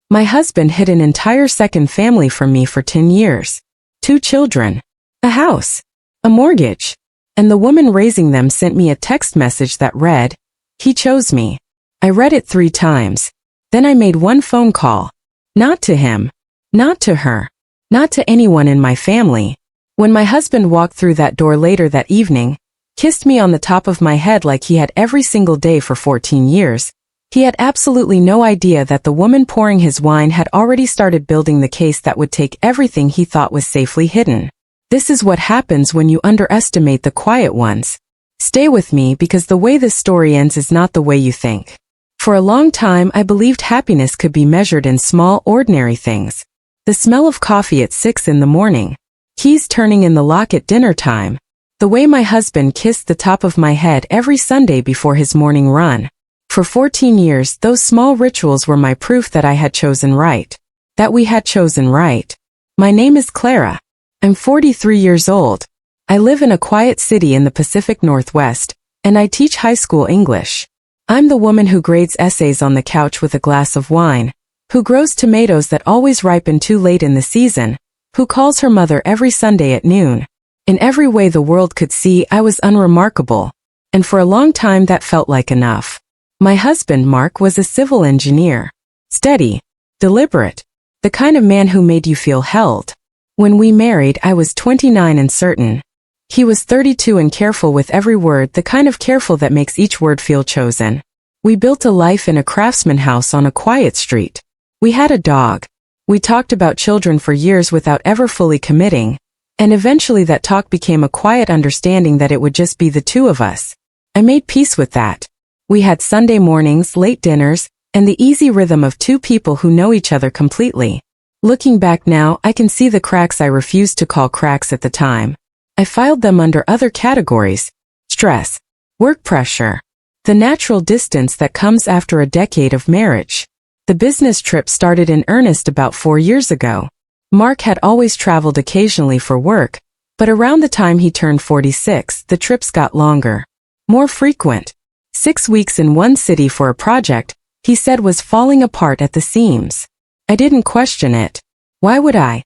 My husband hid an entire second family from me for 10 years. 2 children. A house. A mortgage. And the woman raising them sent me a text message that read, "He chose me." I read it 3 times. Then I made one phone call. Not to him. Not to her. Not to anyone in my family. When my husband walked through that door later that evening, kissed me on the top of my head like he had every single day for 14 years, he had absolutely no idea that the woman pouring his wine had already started building the case that would take everything he thought was safely hidden. This is what happens when you underestimate the quiet ones. Stay with me because the way this story ends is not the way you think. For a long time I believed happiness could be measured in small, ordinary things. The smell of coffee at 6 in the morning. Keys turning in the lock at dinner time. The way my husband kissed the top of my head every Sunday before his morning run. For 14 years, those small rituals were my proof that I had chosen right. That we had chosen right. My name is Clara. I'm 43 years old. I live in a quiet city in the Pacific Northwest, and I teach high school English. I'm the woman who grades essays on the couch with a glass of wine, who grows tomatoes that always ripen too late in the season, who calls her mother every Sunday at noon. In every way the world could see, I was unremarkable, and for a long time that felt like enough. My husband, Mark, was a civil engineer. Steady, deliberate, the kind of man who made you feel held. When we married, I was 29 and certain. He was 32 and careful with every word, the kind of careful that makes each word feel chosen. We built a life in a craftsman house on a quiet street. We had a dog. We talked about children for years without ever fully committing, and eventually that talk became a quiet understanding that it would just be the 2 of us. I made peace with that. We had Sunday mornings, late dinners, and the easy rhythm of 2 people who know each other completely. Looking back now, I can see the cracks I refused to call cracks at the time. I filed them under other categories. Stress. Work pressure. The natural distance that comes after a decade of marriage. The business trip started in earnest about 4 years ago. Mark had always traveled occasionally for work, but around the time he turned 46, the trips got longer. More frequent. 6 weeks in one city for a project, he said was falling apart at the seams. I didn't question it. Why would I?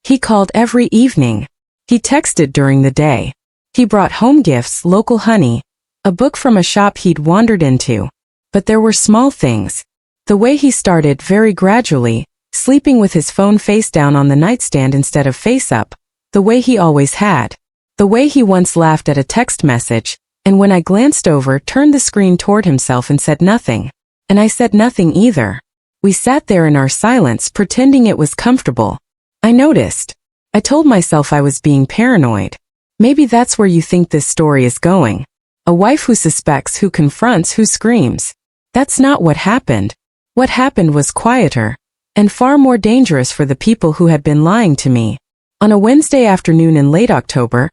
He called every evening. He texted during the day. He brought home gifts, local honey, a book from a shop he'd wandered into. But there were small things. The way he started very gradually, sleeping with his phone face down on the nightstand instead of face up, the way he always had. The way he once laughed at a text message, and when I glanced over, turned the screen toward himself and said nothing. And I said nothing either. We sat there in our silence, pretending it was comfortable. I noticed. I told myself I was being paranoid. Maybe that's where you think this story is going. A wife who suspects, who confronts, who screams. That's not what happened. What happened was quieter, and far more dangerous for the people who had been lying to me. On a Wednesday afternoon in late October,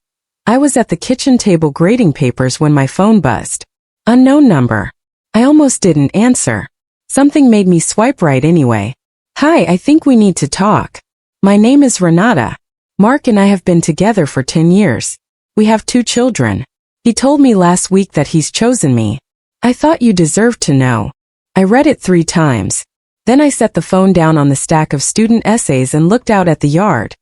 I was at the kitchen table grading papers when my phone buzzed. Unknown number. I almost didn't answer. Something made me swipe right anyway. "Hi, I think we need to talk. My name is Renata. Mark and I have been together for 10 years. We have 2 children. He told me last week that he's chosen me. I thought you deserved to know." I read it 3 times. Then I set the phone down on the stack of student essays and looked out at the yard.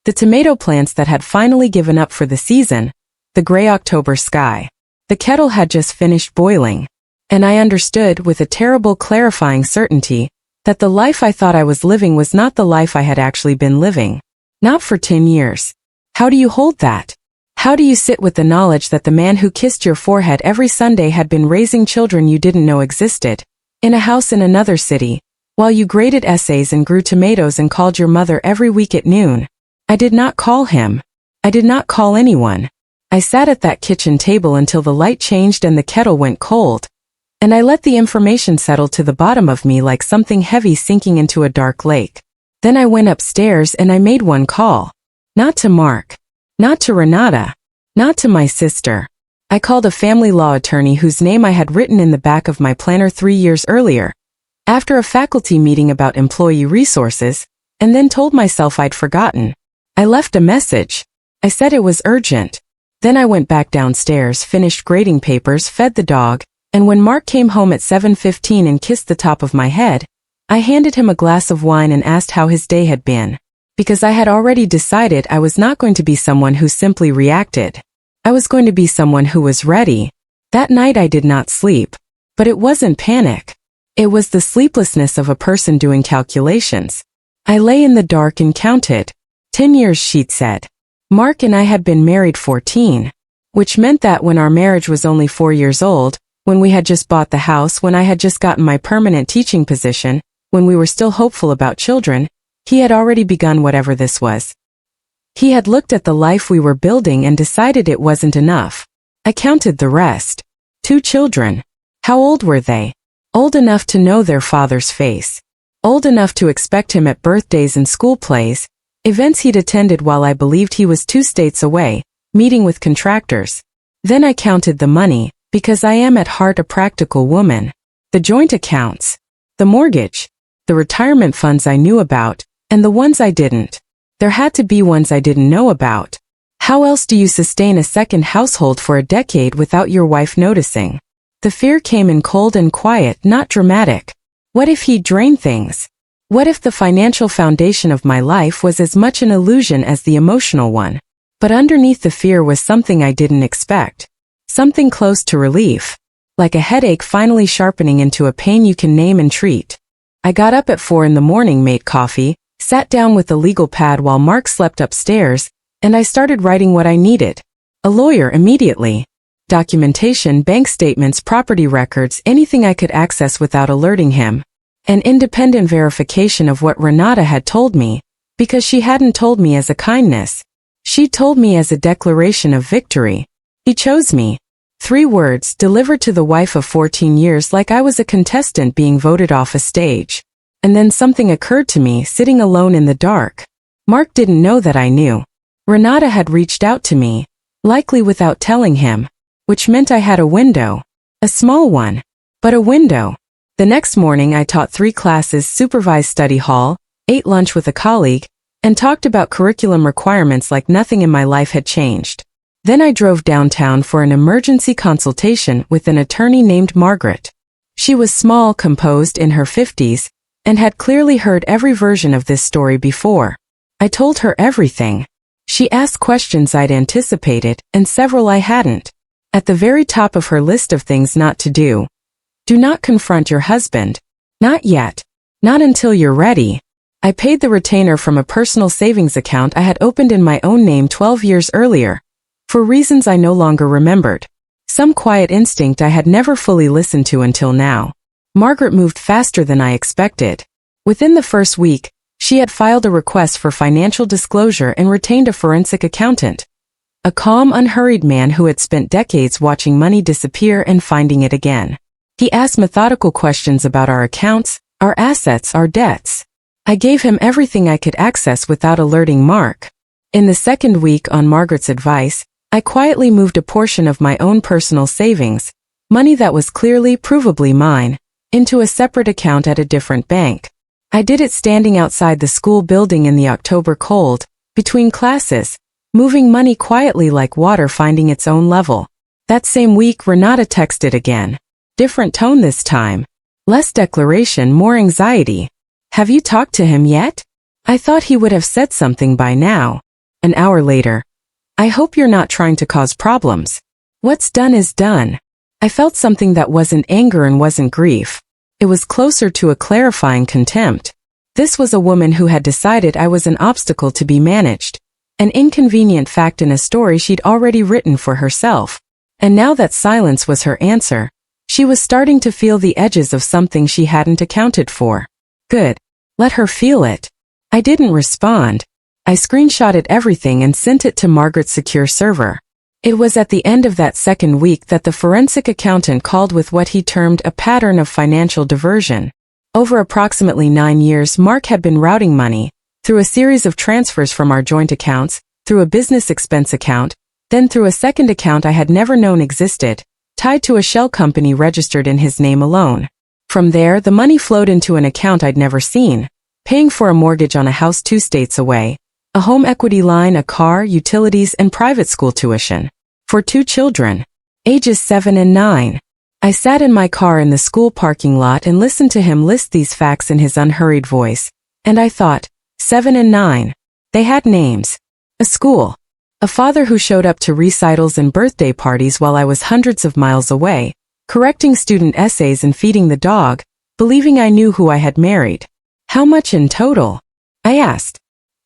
The tomato plants that had finally given up for the season, the gray October sky. The kettle had just finished boiling. And I understood with a terrible clarifying certainty that the life I thought I was living was not the life I had actually been living. Not for 10 years. How do you hold that? How do you sit with the knowledge that the man who kissed your forehead every Sunday had been raising children you didn't know existed, in a house in another city, while you graded essays and grew tomatoes and called your mother every week at noon? I did not call him. I did not call anyone. I sat at that kitchen table until the light changed and the kettle went cold, and I let the information settle to the bottom of me like something heavy sinking into a dark lake. Then I went upstairs and I made one call. Not to Mark. Not to Renata. Not to my sister. I called a family law attorney whose name I had written in the back of my planner 3 years earlier, after a faculty meeting about employee resources, and then told myself I'd forgotten. I left a message. I said it was urgent. Then I went back downstairs, finished grading papers, fed the dog, and when Mark came home at 7:15 and kissed the top of my head, I handed him a glass of wine and asked how his day had been, because I had already decided I was not going to be someone who simply reacted. I was going to be someone who was ready. That night I did not sleep, but it wasn't panic. It was the sleeplessness of a person doing calculations. I lay in the dark and counted. 10 years, she'd said. Mark and I had been married 14, which meant that when our marriage was only 4 years old, when we had just bought the house, when I had just gotten my permanent teaching position, when we were still hopeful about children, he had already begun whatever this was. He had looked at the life we were building and decided it wasn't enough. I counted the rest. 2 children. How old were they? Old enough to know their father's face. Old enough to expect him at birthdays and school plays, events he'd attended while I believed he was 2 states away, meeting with contractors. Then I counted the money, because I am at heart a practical woman. The joint accounts, the mortgage, the retirement funds I knew about, and the ones I didn't. There had to be ones I didn't know about. How else do you sustain a second household for a decade without your wife noticing? The fear came in cold and quiet, not dramatic. What if he drained things? What if the financial foundation of my life was as much an illusion as the emotional one? But underneath the fear was something I didn't expect. Something close to relief. Like a headache finally sharpening into a pain you can name and treat. I got up at 4 a.m, made coffee, sat down with a legal pad while Mark slept upstairs, and I started writing what I needed. A lawyer immediately. Documentation, bank statements, property records, anything I could access without alerting him. An independent verification of what Renata had told me, because she hadn't told me as a kindness. She told me as a declaration of victory. He chose me. 3 words delivered to the wife of 14 years like I was a contestant being voted off a stage. And then something occurred to me sitting alone in the dark. Mark didn't know that I knew. Renata had reached out to me, likely without telling him, which meant I had a window. A small one, but a window. The next morning I taught 3 classes, supervised study hall, ate lunch with a colleague, and talked about curriculum requirements like nothing in my life had changed. Then I drove downtown for an emergency consultation with an attorney named Margaret. She was small, composed, in her 50s, and had clearly heard every version of this story before. I told her everything. She asked questions I'd anticipated, and several I hadn't. At the very top of her list of things not to do. Do not confront your husband. Not yet. Not until you're ready. I paid the retainer from a personal savings account I had opened in my own name 12 years earlier, for reasons I no longer remembered. Some quiet instinct I had never fully listened to until now. Margaret moved faster than I expected. Within the first week, she had filed a request for financial disclosure and retained a forensic accountant. A calm, unhurried man who had spent decades watching money disappear and finding it again. He asked methodical questions about our accounts, our assets, our debts. I gave him everything I could access without alerting Mark. In the second week, on Margaret's advice, I quietly moved a portion of my own personal savings, money that was clearly, provably mine, into a separate account at a different bank. I did it standing outside the school building in the October cold, between classes, moving money quietly like water finding its own level. That same week, Renata texted again. Different tone this time. Less declaration, more anxiety. Have you talked to him yet? I thought he would have said something by now. An hour later. I hope you're not trying to cause problems. What's done is done. I felt something that wasn't anger and wasn't grief. It was closer to a clarifying contempt. This was a woman who had decided I was an obstacle to be managed. An inconvenient fact in a story she'd already written for herself. And now that silence was her answer, she was starting to feel the edges of something she hadn't accounted for. Good. Let her feel it. I didn't respond. I screenshotted everything and sent it to Margaret's secure server. It was at the end of that second week that the forensic accountant called with what he termed a pattern of financial diversion. Over approximately 9 years, Mark had been routing money, through a series of transfers from our joint accounts, through a business expense account, then through a second account I had never known existed, tied to a shell company registered in his name alone. From there, the money flowed into an account I'd never seen, paying for a mortgage on a house 2 states away, a home equity line, a car, utilities, and private school tuition. For 2 children, ages 7 and 9. I sat in my car in the school parking lot and listened to him list these facts in his unhurried voice, and I thought, 7 and 9. They had names. A school. A father who showed up to recitals and birthday parties while I was hundreds of miles away, correcting student essays and feeding the dog, believing I knew who I had married. How much in total? I asked.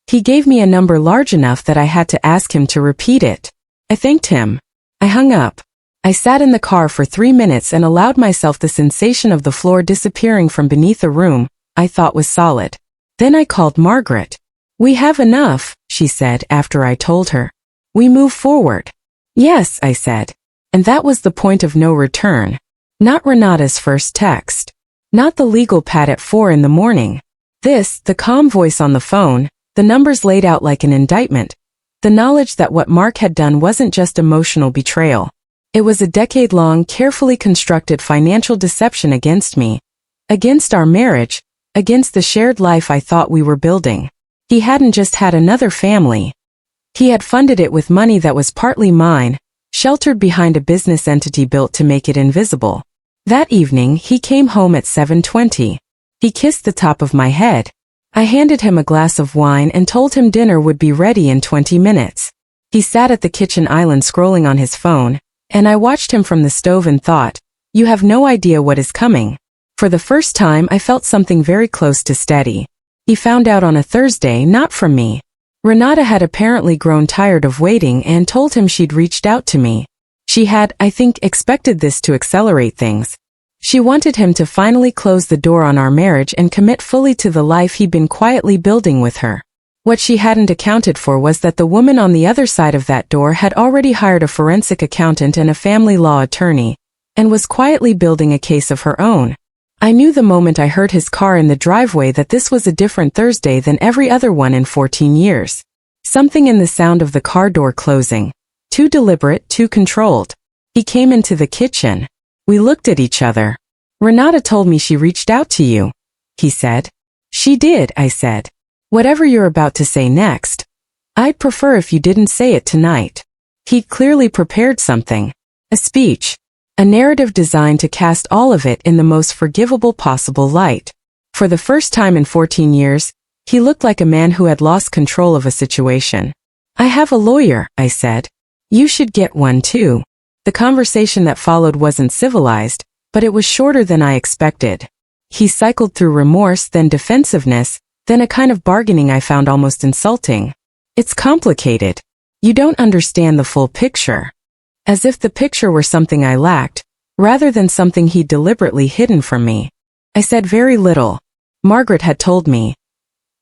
He gave me a number large enough that I had to ask him to repeat it. I thanked him. I hung up. I sat in the car for 3 minutes and allowed myself the sensation of the floor disappearing from beneath a room I thought was solid. Then I called Margaret. We have enough, she said after I told her. We move forward. Yes, I said. And that was the point of no return. Not Renata's first text. Not the legal pad at 4 in the morning. This, the calm voice on the phone, the numbers laid out like an indictment. The knowledge that what Mark had done wasn't just emotional betrayal. It was a decade-long, carefully constructed financial deception against me. Against our marriage. Against the shared life I thought we were building. He hadn't just had another family. He had funded it with money that was partly mine, sheltered behind a business entity built to make it invisible. That evening, he came home at 7:20. He kissed the top of my head. I handed him a glass of wine and told him dinner would be ready in 20 minutes. He sat at the kitchen island scrolling on his phone, and I watched him from the stove and thought, you have no idea what is coming. For the first time, I felt something very close to steady. He found out on a Thursday, not from me. Renata had apparently grown tired of waiting and told him she'd reached out to me. She had, I think, expected this to accelerate things. She wanted him to finally close the door on our marriage and commit fully to the life he'd been quietly building with her. What she hadn't accounted for was that the woman on the other side of that door had already hired a forensic accountant and a family law attorney, and was quietly building a case of her own. I knew the moment I heard his car in the driveway that this was a different Thursday than every other one in 14 years. Something in the sound of the car door closing. Too deliberate, too controlled. He came into the kitchen. We looked at each other. Renata told me she reached out to you, he said. She did, I said. Whatever you're about to say next. I'd prefer if you didn't say it tonight. He'd clearly prepared something. A speech. A narrative designed to cast all of it in the most forgivable possible light. For the first time in 14 years, he looked like a man who had lost control of a situation. I have a lawyer, I said. You should get one too. The conversation that followed wasn't civilized, but it was shorter than I expected. He cycled through remorse, then defensiveness, then a kind of bargaining I found almost insulting. It's complicated. You don't understand the full picture. As if the picture were something I lacked, rather than something he'd deliberately hidden from me. I said very little. Margaret had told me,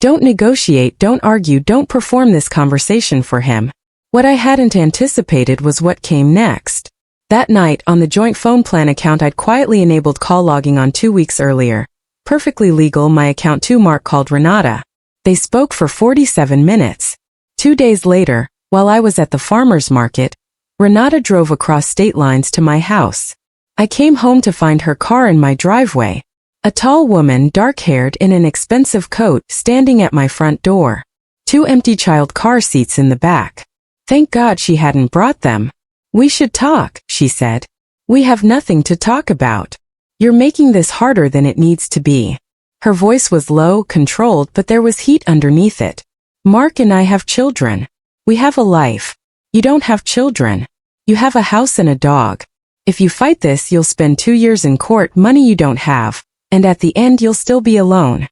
don't negotiate, don't argue, don't perform this conversation for him. What I hadn't anticipated was what came next. That night, on the joint phone plan account I'd quietly enabled call logging on 2 weeks earlier. Perfectly legal, my account too. Mark called Renata. They spoke for 47 minutes. 2 days later, while I was at the farmer's market, Renata drove across state lines to my house. I came home to find her car in my driveway. A tall woman, dark-haired, in an expensive coat, standing at my front door. 2 empty child car seats in the back. Thank God she hadn't brought them. We should talk, she said. We have nothing to talk about. You're making this harder than it needs to be. Her voice was low, controlled, but there was heat underneath it. Mark and I have children. We have a life. You don't have children. You have a house and a dog. If you fight this, you'll spend 2 years in court, money you don't have, and at the end you'll still be alone.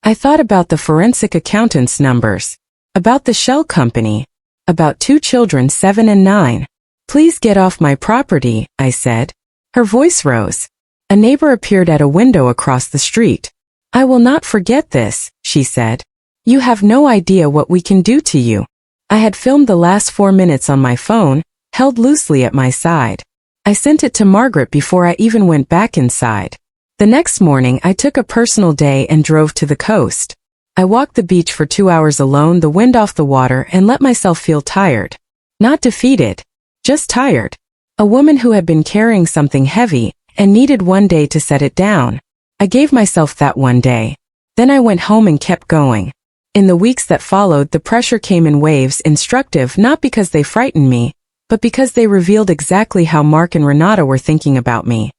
I thought about the forensic accountant's numbers. About the shell company. About 2 children, 7 and 9. Please get off my property, I said. Her voice rose. A neighbor appeared at a window across the street. I will not forget this, she said. You have no idea what we can do to you. I had filmed the last 4 minutes on my phone, held loosely at my side. I sent it to Margaret before I even went back inside. The next morning I took a personal day and drove to the coast. I walked the beach for 2 hours alone, the wind off the water, and let myself feel tired. Not defeated. Just tired. A woman who had been carrying something heavy and needed one day to set it down. I gave myself that one day. Then I went home and kept going. In the weeks that followed, the pressure came in waves, instructive not because they frightened me, but because they revealed exactly how Mark and Renata were thinking about me.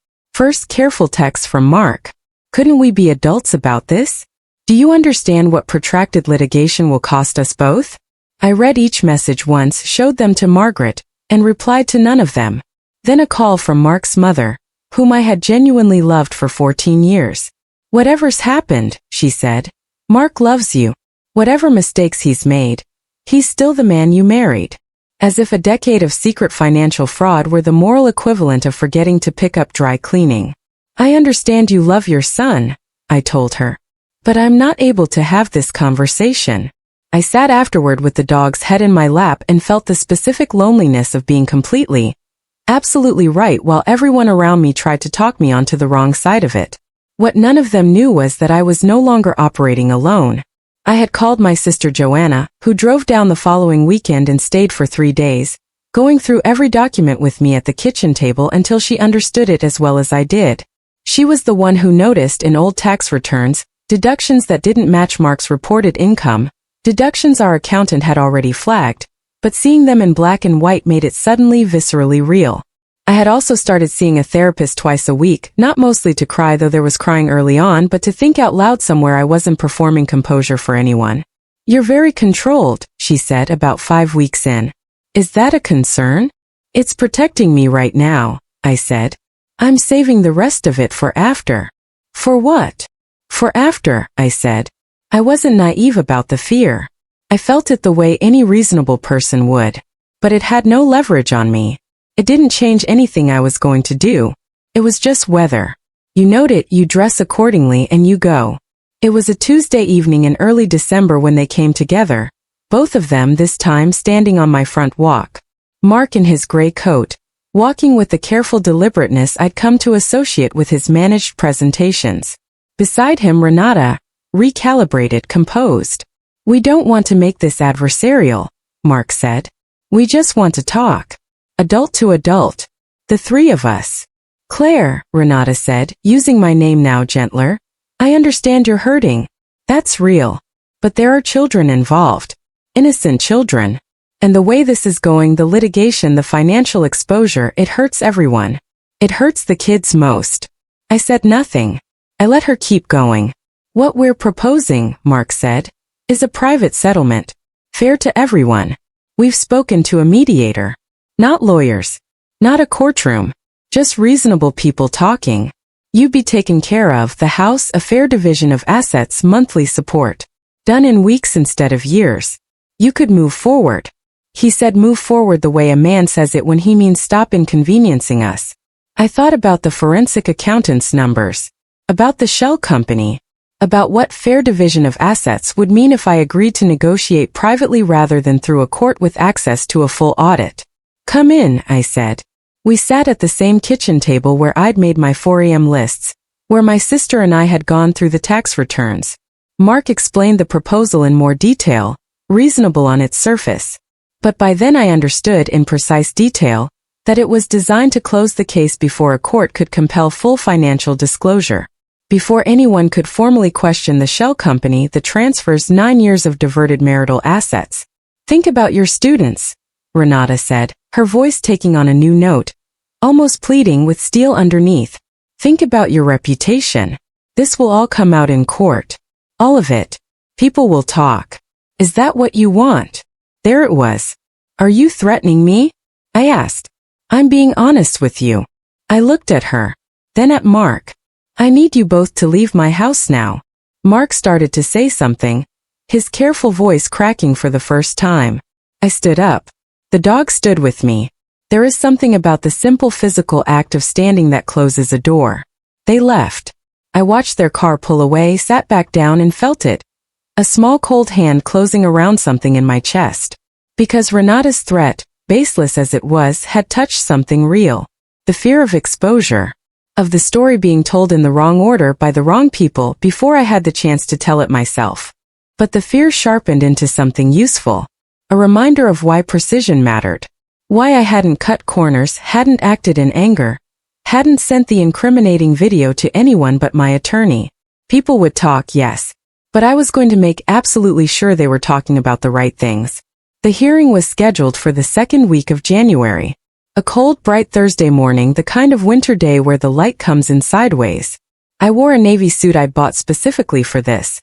First careful text from Mark. Couldn't we be adults about this? Do you understand what protracted litigation will cost us both? I read each message once, showed them to Margaret, and replied to none of them. Then a call from Mark's mother, whom I had genuinely loved for 14 years. Whatever's happened, she said, Mark loves you. Whatever mistakes he's made, he's still the man you married. As if a decade of secret financial fraud were the moral equivalent of forgetting to pick up dry cleaning. I understand you love your son, I told her. But I'm not able to have this conversation. I sat afterward with the dog's head in my lap and felt the specific loneliness of being completely, absolutely right while everyone around me tried to talk me onto the wrong side of it. What none of them knew was that I was no longer operating alone. I had called my sister Joanna, who drove down the following weekend and stayed for 3 days, going through every document with me at the kitchen table until she understood it as well as I did. She was the one who noticed in old tax returns, deductions that didn't match Mark's reported income, deductions our accountant had already flagged, but seeing them in black and white made it suddenly viscerally real. I had also started seeing a therapist twice a week, not mostly to cry, though there was crying early on, but to think out loud somewhere I wasn't performing composure for anyone. You're very controlled, she said about 5 weeks in. Is that a concern? It's protecting me right now, I said. I'm saving the rest of it for after. For what? For after, I said. I wasn't naive about the fear. I felt it the way any reasonable person would. But it had no leverage on me. It didn't change anything I was going to do. It was just weather. You note it, you dress accordingly, and you go. It was a Tuesday evening in early December when they came together, both of them this time standing on my front walk. Mark in his gray coat, walking with the careful deliberateness I'd come to associate with his managed presentations. Beside him Renata, recalibrated, composed. We don't want to make this adversarial, Mark said. We just want to talk. Adult to adult. The three of us. Claire, Renata said, using my name now gentler. I understand you're hurting. That's real. But there are children involved. Innocent children. And the way this is going, the litigation, the financial exposure, it hurts everyone. It hurts the kids most. I said nothing. I let her keep going. What we're proposing, Mark said, is a private settlement. Fair to everyone. We've spoken to a mediator. Not lawyers. Not a courtroom. Just reasonable people talking. You'd be taken care of, the house, a fair division of assets, monthly support. Done in weeks instead of years. You could move forward. He said move forward the way a man says it when he means stop inconveniencing us. I thought about the forensic accountant's numbers. About the shell company. About what fair division of assets would mean if I agreed to negotiate privately rather than through a court with access to a full audit. Come in, I said. We sat at the same kitchen table where I'd made my 4 a.m. lists, where my sister and I had gone through the tax returns. Mark explained the proposal in more detail, reasonable on its surface. But by then I understood in precise detail that it was designed to close the case before a court could compel full financial disclosure. Before anyone could formally question the shell company, the transfers, 9 years of diverted marital assets. Think about your students, Renata said, her voice taking on a new note, almost pleading with steel underneath. Think about your reputation. This will all come out in court. All of it. People will talk. Is that what you want? There it was. Are you threatening me? I asked. I'm being honest with you. I looked at her. Then at Mark. I need you both to leave my house now. Mark started to say something, his careful voice cracking for the first time. I stood up. The dog stood with me. There is something about the simple physical act of standing that closes a door. They left. I watched their car pull away, sat back down and felt it. A small cold hand closing around something in my chest. Because Renata's threat, baseless as it was, had touched something real. The fear of exposure. Of the story being told in the wrong order by the wrong people before I had the chance to tell it myself. But the fear sharpened into something useful. A reminder of why precision mattered. Why I hadn't cut corners, hadn't acted in anger, hadn't sent the incriminating video to anyone but my attorney. People would talk, yes. But I was going to make absolutely sure they were talking about the right things. The hearing was scheduled for the second week of January. A cold, bright Thursday morning, the kind of winter day where the light comes in sideways. I wore a navy suit I'd bought specifically for this.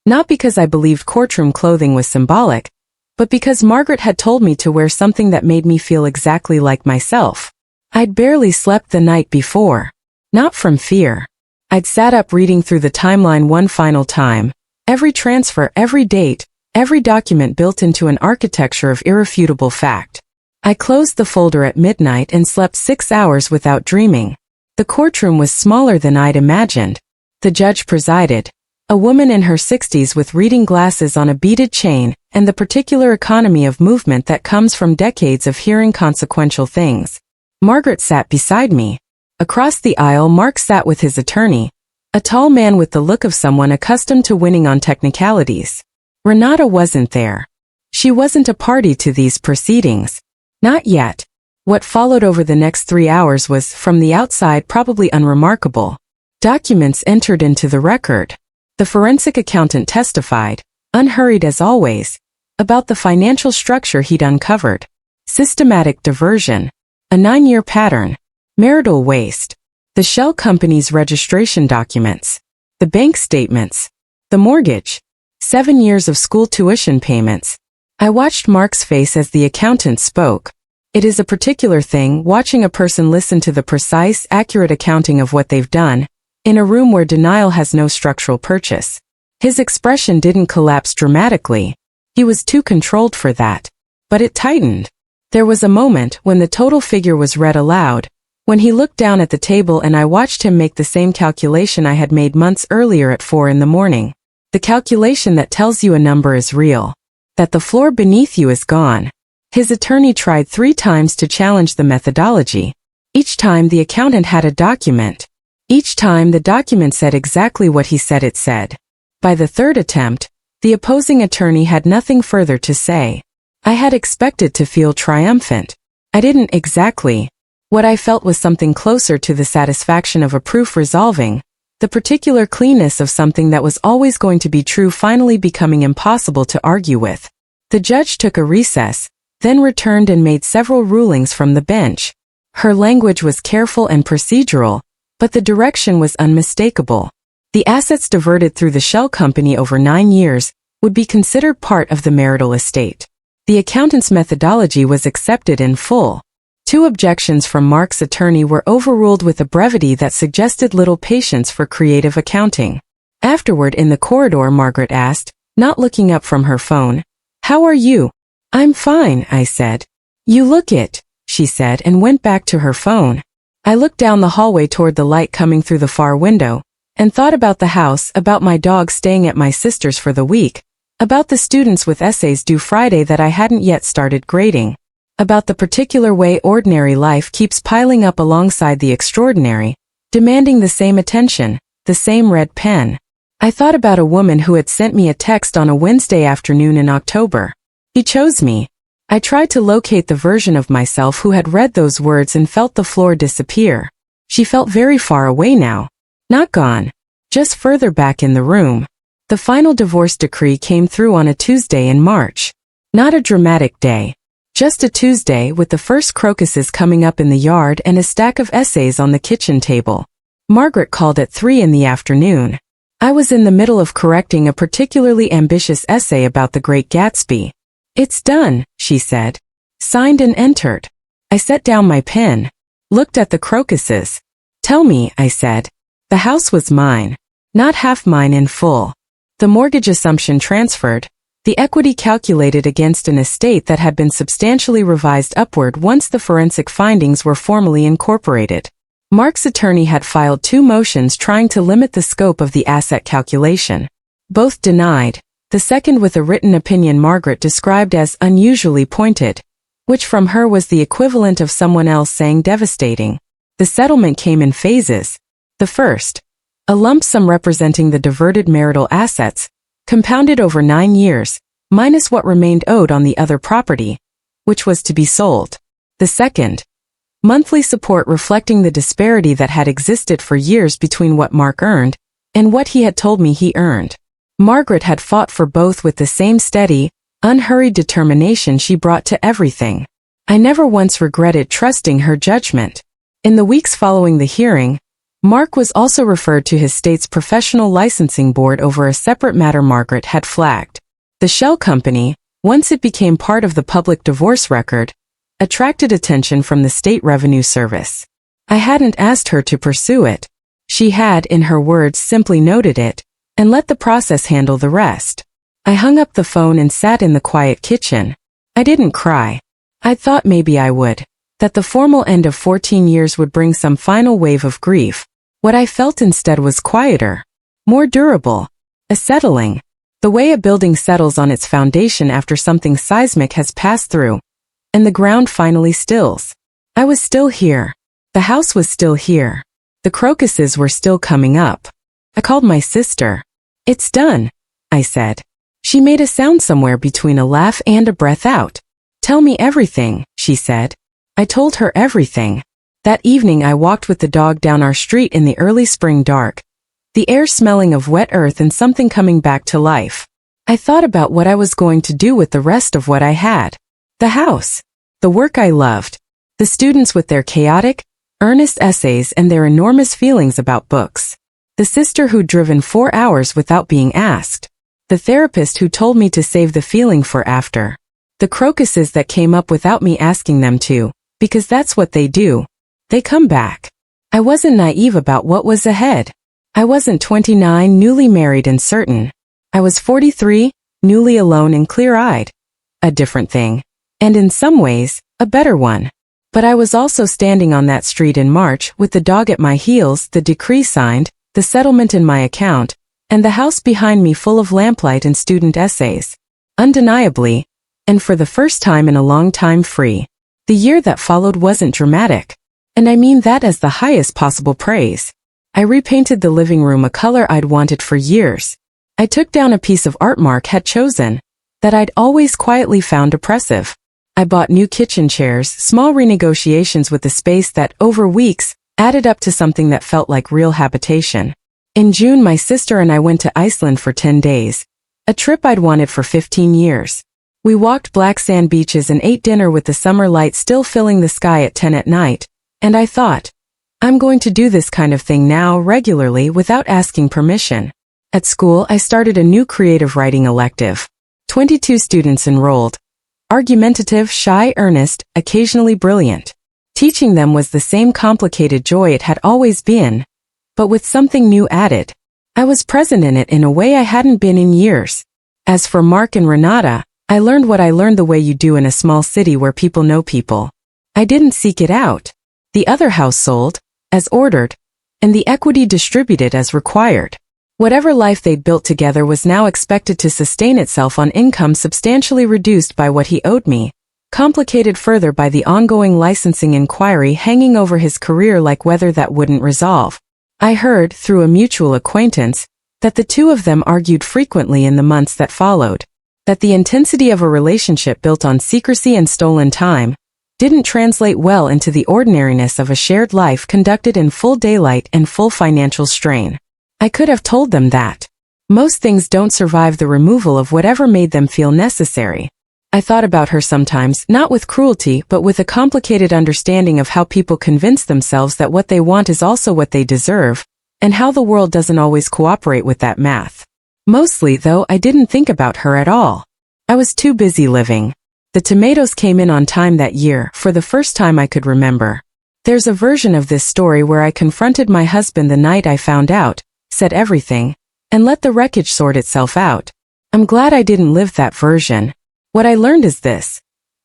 Not because I believed courtroom clothing was symbolic, but because Margaret had told me to wear something that made me feel exactly like myself. I'd barely slept the night before. Not from fear. I'd sat up reading through the timeline one final time. Every transfer, every date, every document built into an architecture of irrefutable fact. I closed the folder at midnight and slept 6 hours without dreaming. The courtroom was smaller than I'd imagined. The judge presided. A woman in her 60s with reading glasses on a beaded chain, and the particular economy of movement that comes from decades of hearing consequential things. Margaret sat beside me. Across the aisle, Mark sat with his attorney, a tall man with the look of someone accustomed to winning on technicalities. Renata wasn't there. She wasn't a party to these proceedings. Not yet. What followed over the next 3 hours was, from the outside, probably unremarkable. Documents entered into the record. The forensic accountant testified, unhurried as always, about the financial structure he'd uncovered. Systematic diversion. A 9-year pattern. Marital waste. The shell company's registration documents. The bank statements. The mortgage. 7 years of school tuition payments. I watched Mark's face as the accountant spoke. It is a particular thing watching a person listen to the precise, accurate accounting of what they've done, in a room where denial has no structural purchase. His expression didn't collapse dramatically. He was too controlled for that. But it tightened. There was a moment when the total figure was read aloud, when he looked down at the table and I watched him make the same calculation I had made months earlier at 4 in the morning. The calculation that tells you a number is real. That the floor beneath you is gone. His attorney tried 3 times to challenge the methodology. Each time the accountant had a document. Each time the document said exactly what he said it said. By the 3rd attempt, the opposing attorney had nothing further to say. I had expected to feel triumphant. I didn't exactly. What I felt was something closer to the satisfaction of a proof resolving, the particular cleanness of something that was always going to be true finally becoming impossible to argue with. The judge took a recess, then returned and made several rulings from the bench. Her language was careful and procedural, but the direction was unmistakable. The assets diverted through the shell company over 9 years would be considered part of the marital estate. The accountant's methodology was accepted in full. 2 objections from Mark's attorney were overruled with a brevity that suggested little patience for creative accounting. Afterward in the corridor, Margaret asked, not looking up from her phone, "How are you?" "I'm fine," I said. "You look it," she said and went back to her phone. I looked down the hallway toward the light coming through the far window, and thought about the house, about my dog staying at my sister's for the week, about the students with essays due Friday that I hadn't yet started grading, about the particular way ordinary life keeps piling up alongside the extraordinary, demanding the same attention, the same red pen. I thought about a woman who had sent me a text on a Wednesday afternoon in October. He chose me. I tried to locate the version of myself who had read those words and felt the floor disappear. She felt very far away now. Not gone. Just further back in the room. The final divorce decree came through on a Tuesday in March. Not a dramatic day. Just a Tuesday with the first crocuses coming up in the yard and a stack of essays on the kitchen table. Margaret called at 3 in the afternoon. I was in the middle of correcting a particularly ambitious essay about the Great Gatsby. "It's done," she said. Signed and entered. I set down my pen. Looked at the crocuses. "Tell me," I said. The house was mine. Not half mine in full. The mortgage assumption transferred. The equity calculated against an estate that had been substantially revised upward once the forensic findings were formally incorporated. Mark's attorney had filed 2 motions trying to limit the scope of the asset calculation. Both denied. The second with a written opinion Margaret described as unusually pointed, which from her was the equivalent of someone else saying devastating. The settlement came in phases. The first, a lump sum representing the diverted marital assets, compounded over 9 years, minus what remained owed on the other property, which was to be sold. The second, monthly support reflecting the disparity that had existed for years between what Mark earned and what he had told me he earned. Margaret had fought for both with the same steady, unhurried determination she brought to everything. I never once regretted trusting her judgment. In the weeks following the hearing, Mark was also referred to his state's professional licensing board over a separate matter Margaret had flagged. The shell company, once it became part of the public divorce record, attracted attention from the state revenue service. I hadn't asked her to pursue it. She had, in her words, simply noted it, and let the process handle the rest. I hung up the phone and sat in the quiet kitchen. I didn't cry. I thought maybe I would. That the formal end of 14 years would bring some final wave of grief. What I felt instead was quieter, more durable, a settling. The way a building settles on its foundation after something seismic has passed through, and the ground finally stills. I was still here. The house was still here. The crocuses were still coming up. I called my sister. "It's done," I said. She made a sound somewhere between a laugh and a breath out. "Tell me everything," she said. I told her everything. That evening I walked with the dog down our street in the early spring dark, the air smelling of wet earth and something coming back to life. I thought about what I was going to do with the rest of what I had. The house, the work I loved, the students with their chaotic, earnest essays and their enormous feelings about books, the sister who'd driven 4 hours without being asked, the therapist who told me to save the feeling for after, the crocuses that came up without me asking them to, because that's what they do. They come back. I wasn't naive about what was ahead. I wasn't 29, newly married and certain. I was 43, newly alone and clear-eyed. A different thing. And in some ways, a better one. But I was also standing on that street in March with the dog at my heels, the decree signed, the settlement in my account, and the house behind me full of lamplight and student essays. Undeniably, and for the first time in a long time free. The year that followed wasn't dramatic. And I mean that as the highest possible praise. I repainted the living room a color I'd wanted for years. I took down a piece of art Mark had chosen, that I'd always quietly found oppressive. I bought new kitchen chairs, small renegotiations with the space that, over weeks, added up to something that felt like real habitation. In June my sister and I went to Iceland for 10 days, a trip I'd wanted for 15 years. We walked black sand beaches and ate dinner with the summer light still filling the sky at 10 at night. And I thought, I'm going to do this kind of thing now regularly without asking permission. At school, I started a new creative writing elective. 22 students enrolled. Argumentative, shy, earnest, occasionally brilliant. Teaching them was the same complicated joy it had always been, but with something new added. I was present in it in a way I hadn't been in years. As for Mark and Renata, I learned what I learned the way you do in a small city where people know people. I didn't seek it out. The other house sold, as ordered, and the equity distributed as required. Whatever life they'd built together was now expected to sustain itself on income substantially reduced by what he owed me, complicated further by the ongoing licensing inquiry hanging over his career like weather that wouldn't resolve. I heard, through a mutual acquaintance, that the two of them argued frequently in the months that followed, that the intensity of a relationship built on secrecy and stolen time didn't translate well into the ordinariness of a shared life conducted in full daylight and full financial strain. I could have told them that. Most things don't survive the removal of whatever made them feel necessary. I thought about her sometimes, not with cruelty, but with a complicated understanding of how people convince themselves that what they want is also what they deserve, and how the world doesn't always cooperate with that math. Mostly, though, I didn't think about her at all. I was too busy living. The tomatoes came in on time that year, for the first time I could remember. There's a version of this story where I confronted my husband the night I found out, said everything, and let the wreckage sort itself out. I'm glad I didn't live that version. What I learned is this.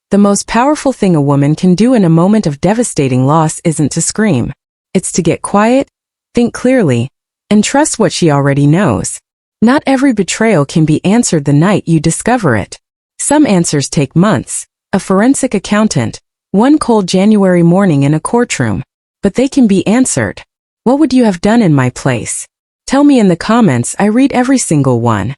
The most powerful thing a woman can do in a moment of devastating loss isn't to scream. It's to get quiet, think clearly, and trust what she already knows. Not every betrayal can be answered the night you discover it. Some answers take months, a forensic accountant, one cold January morning in a courtroom. But they can be answered. What would you have done in my place? Tell me in the comments, I read every single one.